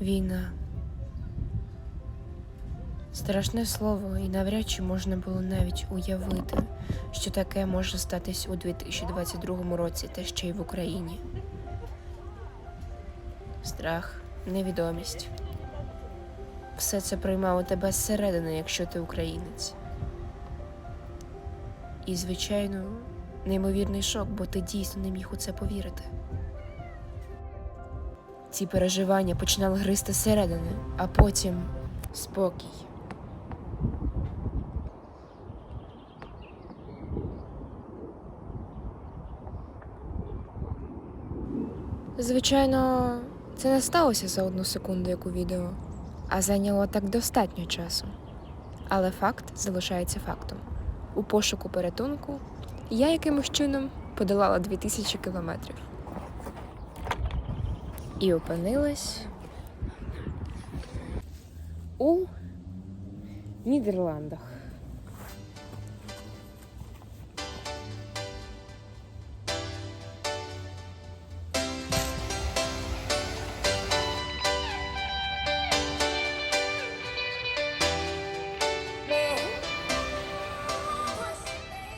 Війна. Страшне слово, і навряд чи можна було навіть уявити, що таке може статись у 2022 році, та ще й в Україні. Страх, невідомість. Все це приймало тебе зсередини, якщо ти українець. І, звичайно, неймовірний шок, бо ти дійсно не міг у це повірити. Ці переживання починали гризти зсередини, а потім спокій. Звичайно, це не сталося за 1 секунду, як у відео, а зайняло так достатньо часу. Але факт залишається фактом. У пошуку порятунку я якимось чином подолала 2000 кілометрів. І опинилась у Нідерландах.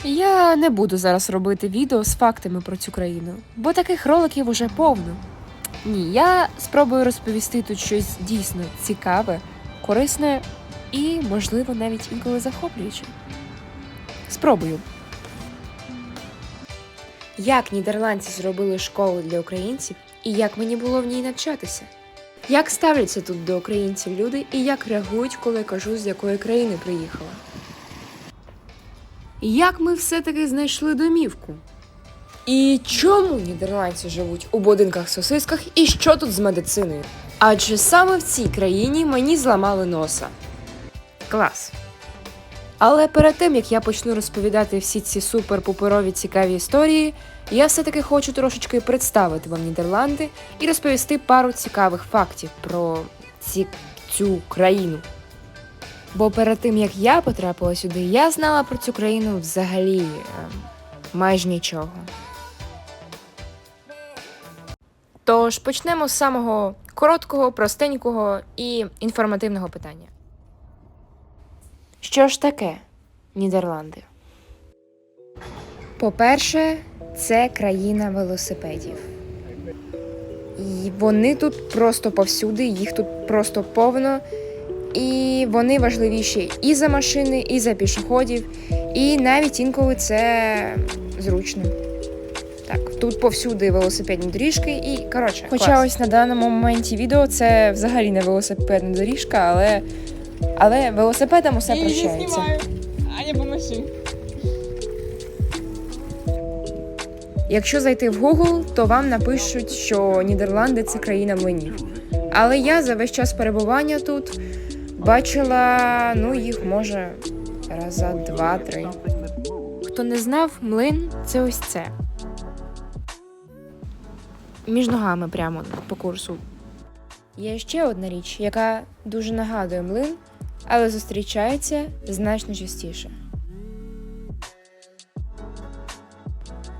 Я не буду зараз робити відео з фактами про цю країну, бо таких роликів уже повно. Ні, я спробую розповісти тут щось дійсно цікаве, корисне і, можливо, навіть інколи захоплююче. Спробую. Як нідерландці зробили школу для українців і як мені було в ній навчатися? Як ставляться тут до українців люди і як реагують, коли я кажу, з якої країни приїхала? Як ми все-таки знайшли домівку? І чому нідерландці живуть у будинках-сосисках і що тут з медициною? Адже саме в цій країні мені зламали носа. Клас. Але перед тим, як я почну розповідати всі ці супер-пуперові цікаві історії, я все-таки хочу трошечки представити вам Нідерланди і розповісти пару цікавих фактів про цю країну. Бо перед тим, як я потрапила сюди, я знала про цю країну взагалі майже нічого. Тож почнемо з самого короткого, простенького і інформативного питання. Що ж таке Нідерланди? По-перше, це країна велосипедів. І вони тут просто повсюди, їх тут просто повно. І вони важливіші і за машини, і за пішоходів, і навіть інколи це зручно. Так, тут повсюди велосипедні доріжки і, коротше, хоча клас. Ось на даному моменті відео це взагалі не велосипедна доріжка, але велосипедам усе прощається. Я знімаю, Аня, поможи. Якщо зайти в Google, то вам напишуть, що Нідерланди – це країна млинів. Але я за весь час перебування тут бачила, їх може раза 2-3. Хто не знав, млин – це ось це. Між ногами прямо по курсу. Є ще одна річ, яка дуже нагадує млин, але зустрічається значно частіше.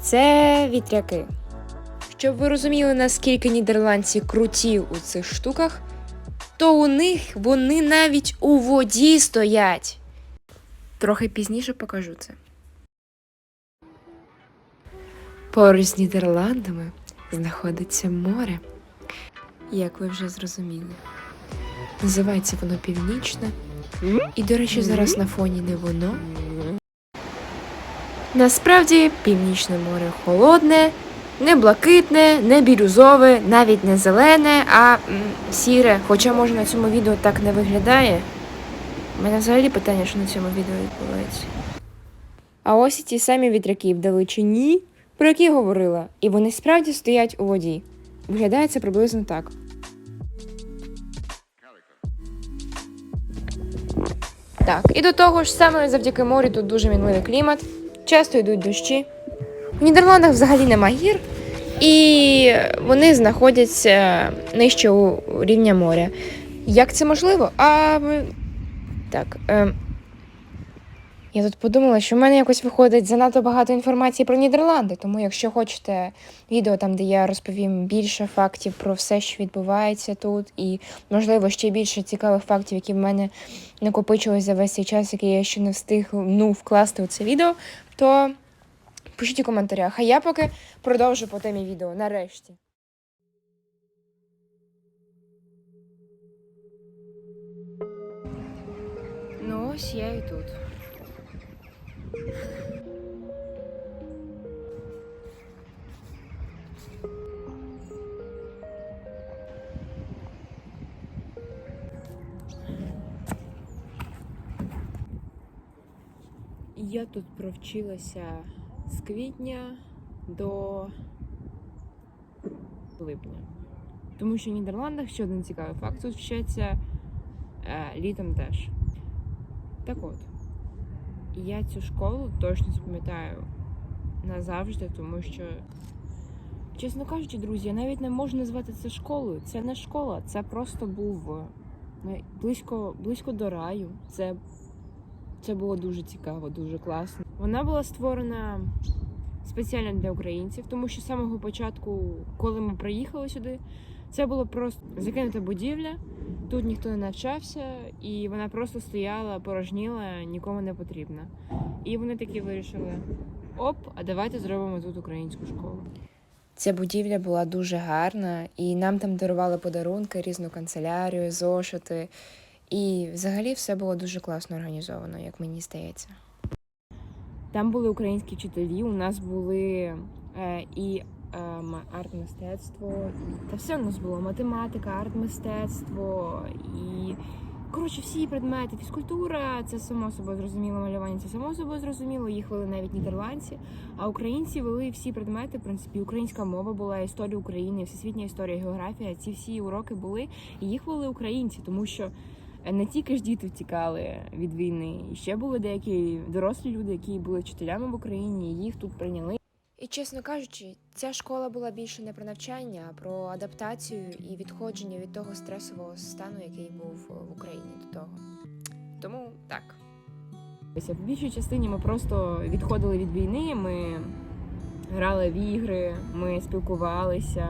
Це вітряки. Щоб ви розуміли, наскільки нідерландці круті у цих штуках, то у них вони навіть у воді стоять. Трохи пізніше покажу це. Поруч з Нідерландами знаходиться море, як ви вже зрозуміли. Називається воно Північне. І, до речі, зараз на фоні не воно. Насправді, Північне море холодне, не блакитне, не бірюзове, навіть не зелене, а сіре. Хоча, може, на цьому відео так не виглядає. У мене взагалі питання, що на цьому відео відбувається. А ось і ті самі вітряки вдалечині, про які я говорила. І вони справді стоять у воді. Виглядає це приблизно так. Так, і до того ж, саме завдяки морю тут дуже мінливий клімат, часто йдуть дощі. В Нідерландах взагалі нема гір, і вони знаходяться нижче у рівня моря. Як це можливо? Я тут подумала, що в мене якось виходить занадто багато інформації про Нідерланди, тому якщо хочете відео там, де я розповім більше фактів про все, що відбувається тут, і, можливо, ще більше цікавих фактів, які в мене накопичились за весь цей час, який я ще не встиг вкласти у це відео, то пишіть у коментарях. А я поки продовжу по темі відео, нарешті. Ну, ось я і тут. Я тут провчилася з квітня до липня. Тому що в Нідерландах, ще один цікавий факт, тут вчаться літом теж. Так от, я цю школу точно запам'ятаю назавжди, тому що, чесно кажучи, друзі, я навіть не можу назвати це школою. Це не школа, це просто був близько до раю. Це було дуже цікаво, дуже класно. Вона була створена спеціально для українців, тому що з самого початку, коли ми приїхали сюди, це було просто закинута будівля, тут ніхто не навчався, і вона просто стояла, порожніла, нікому не потрібна. І вони такі вирішили, а давайте зробимо тут українську школу. Ця будівля була дуже гарна, і нам там дарували подарунки, різну канцелярію, зошити. І взагалі все було дуже класно організовано, як мені здається. Там були українські вчителі, у нас були арт-мистецтво, та все у нас було, математика, арт-мистецтво, і, коротше, всі предмети, фізкультура, це само собою зрозуміло, малювання, це само собою зрозуміло, їх вели навіть нідерландці, а українці вели всі предмети, в принципі, українська мова була, історія України, всесвітня історія, географія, ці всі уроки були, і їх вели українці, тому що не тільки ж діти втікали від війни, і ще були деякі дорослі люди, які були вчителями в Україні, і їх тут прийняли. І, чесно кажучи, ця школа була більше не про навчання, а про адаптацію і відходження від того стресового стану, який був в Україні до того. Тому так. В більшій частині ми просто відходили від війни, ми грали в ігри, ми спілкувалися.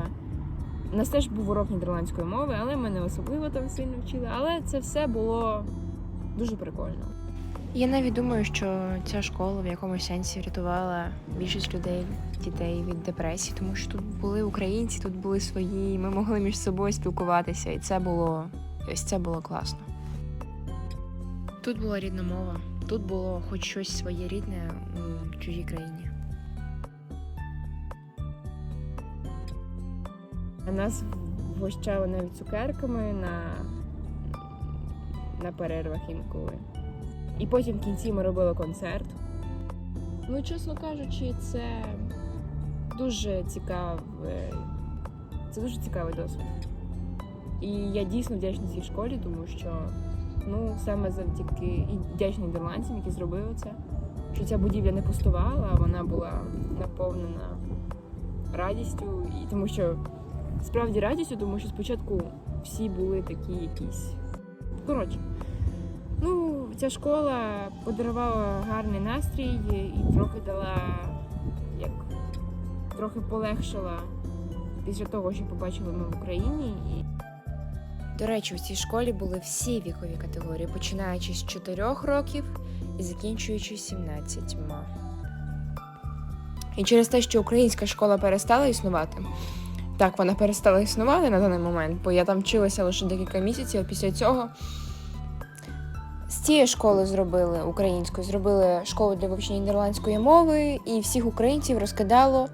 У нас теж був урок нідерландської мови, але ми не особливо там сильно вчили. Але це все було дуже прикольно. Я навіть думаю, що ця школа в якомусь сенсі рятувала більшість дітей від депресії, тому що тут були українці, тут були свої, ми могли між собою спілкуватися, і це було класно. Тут була рідна мова, тут було хоч щось своє рідне у чужій країні. Нас вгощали навіть цукерками на перервах інколи. І потім в кінці ми робили концерт. Ну, чесно кажучи, це дуже цікавий досвід. І я дійсно вдячна цій школі, тому що саме завдяки і вдячна нідерландцям, які зробили це, що ця будівля не пустувала, а вона була наповнена радістю, і тому що справді радістю, тому що спочатку всі були такі якісь. Коротше, ця школа подарувала гарний настрій і трохи полегшила після того, що побачили ми в Україні. До речі, у цій школі були всі вікові категорії, починаючи з 4 років і закінчуючи 17. І через те, що українська школа перестала існувати, так, вона перестала існувати на даний момент, бо я там вчилася лише декілька місяців, а після цього з цієї школи зробили школу для вивчення нідерландської мови, і всіх українців розкидало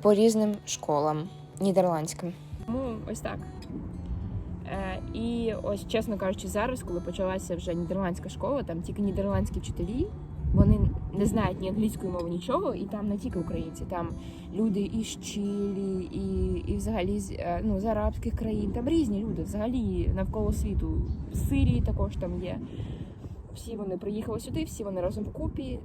по різним школам нідерландським. Тому ось так. І ось, чесно кажучи, зараз, коли почалася вже нідерландська школа, там тільки нідерландські вчителі, вони не знають ні англійської мови, нічого, і там не тільки українці, там люди із Чилі, і взагалі з арабських країн, там різні люди, взагалі навколо світу, з Сирії також там є. Всі вони приїхали сюди, всі вони разом вкупі,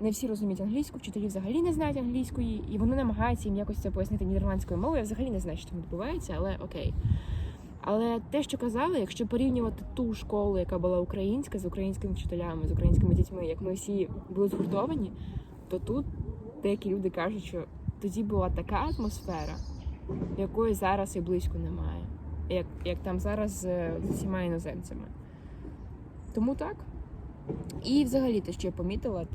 не всі розуміють англійську, вчителі взагалі не знають англійської, і вони намагаються їм якось це пояснити нідерландською мовою. Я взагалі не знаю, що там відбувається, але окей. Але те, що казали, якщо порівнювати ту школу, яка була українська, з українськими вчителями, з українськими дітьми, як ми всі були згуртовані, то тут деякі люди кажуть, що тоді була така атмосфера, якої зараз і близько немає. Як там зараз з усіма іноземцями. Тому так. І взагалі те, що я помітила,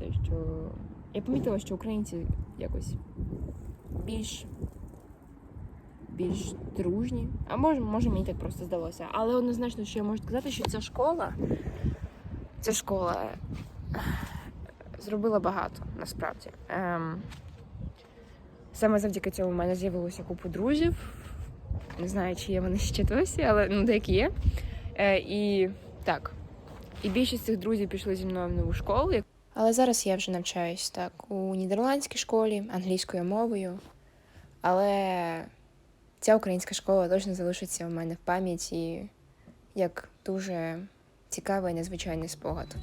що українці якось більш дружні. А може мені так просто здалося. Але однозначно, що я можу сказати, що ця школа зробила багато, насправді. Саме завдяки цьому в мене з'явилося купу друзів. Не знаю, чи є вони ще досі, але деякі є. І так. І більшість цих друзів пішли зі мною в нову школу. Але зараз я вже навчаюсь так у нідерландській школі, англійською мовою. Але ця українська школа точно залишиться в мене в пам'яті як дуже цікавий і незвичайний спогад.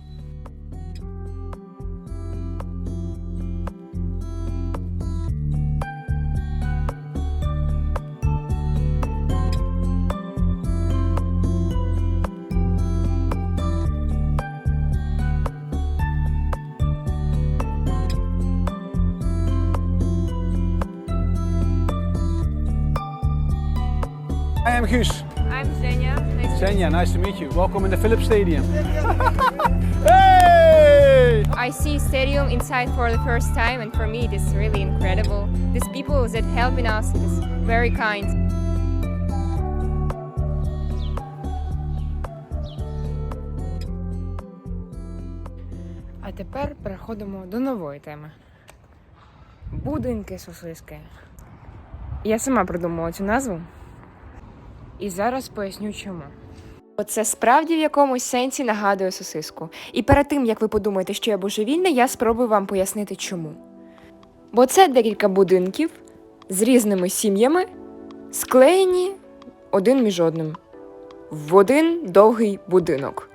I am Guus. I'm Zenia. Zenia, nice to meet you. Welcome in the Philips Stadium. Hey! I see stadium inside for the first time, and for me it is really incredible. These people that helping us, it is very kind. А тепер переходимо до нової теми. Будинки сосиски. Я сама придумала цю назву. І зараз поясню чому. Оце справді в якомусь сенсі нагадує сосиску. І перед тим, як ви подумаєте, що я божевільна, я спробую вам пояснити чому. Бо це декілька будинків з різними сім'ями, склеєні один між одним в один довгий будинок.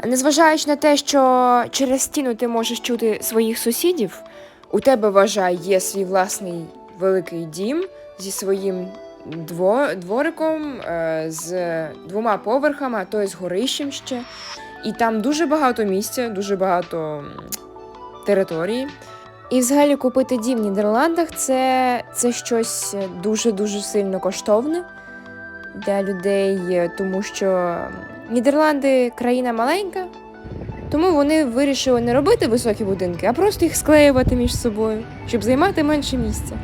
Незважаючи на те, що через стіну ти можеш чути своїх сусідів, у тебе, вважай, є свій власний великий дім зі своїм двориком, з 2 поверхами, а то й з горищем ще. І там дуже багато місця, дуже багато території. І взагалі купити дім в Нідерландах – це щось дуже-дуже сильно коштовне для людей, тому що Нідерланди – країна маленька, тому вони вирішили не робити високі будинки, а просто їх склеювати між собою, щоб займати менше місця.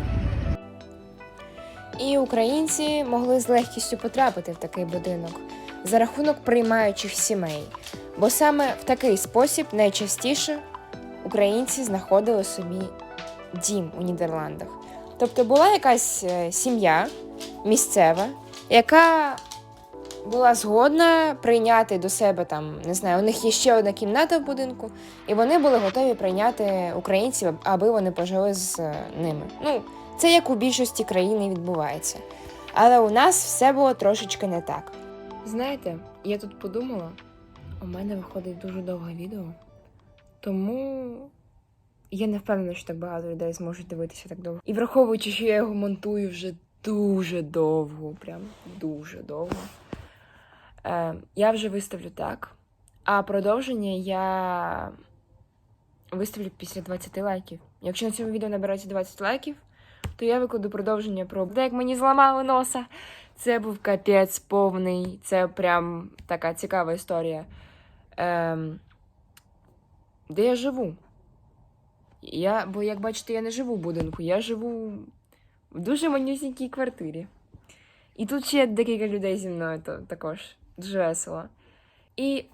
І українці могли з легкістю потрапити в такий будинок за рахунок приймаючих сімей, бо саме в такий спосіб найчастіше українці знаходили собі дім у Нідерландах. Тобто була якась сім'я місцева, яка була згодна прийняти до себе там, не знаю, у них є ще одна кімната в будинку, і вони були готові прийняти українців, аби вони пожили з ними. Це як у більшості країн відбувається. Але у нас все було трошечки не так. Знаєте, я тут подумала, у мене виходить дуже довге відео, тому я не впевнена, що так багато людей зможуть дивитися так довго. І враховуючи, що я його монтую вже дуже довго, прям дуже довго, я вже виставлю так, а продовження я виставлю після 20 лайків. Якщо на цьому відео набирається 20 лайків, то я викладу продовження про те, як мені зламали носа. Це був капець повний, це прям така цікава історія. Де я живу? Бо, як бачите, я не живу в будинку, я живу в дуже манюсінькій квартирі. І тут ще декілька людей зі мною, то також дуже весело. І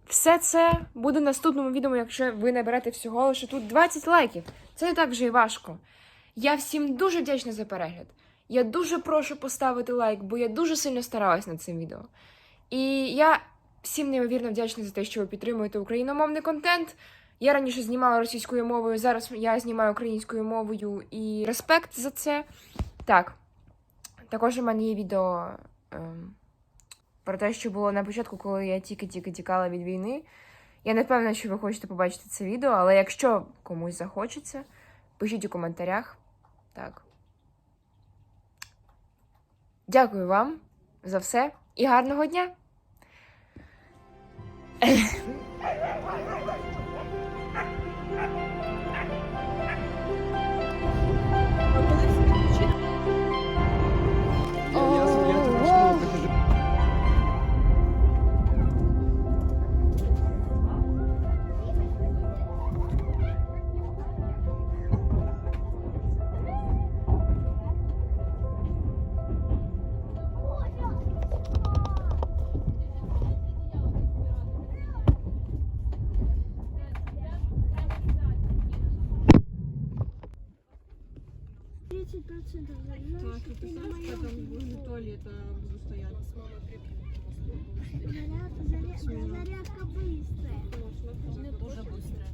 все це буде в наступному відео, якщо ви наберете всього лише тут 20 лайків. Це не так вже і важко. Я всім дуже вдячна за перегляд. Я дуже прошу поставити лайк, бо я дуже сильно старалась над цим відео. І я всім неймовірно вдячна за те, що ви підтримуєте україномовний контент. Я раніше знімала російською мовою, зараз я знімаю українською мовою, і респект за це. Так, також у мене є відео про те, що було на початку, коли я тільки тікала від війни. Я не впевнена, що ви хочете побачити це відео, але якщо комусь захочеться, пишіть у коментарях. Так. Дякую вам. за все і гарного дня! Так, это Сашка там возле туалета буду стоять. Зарядка быстрая. Тоже быстро.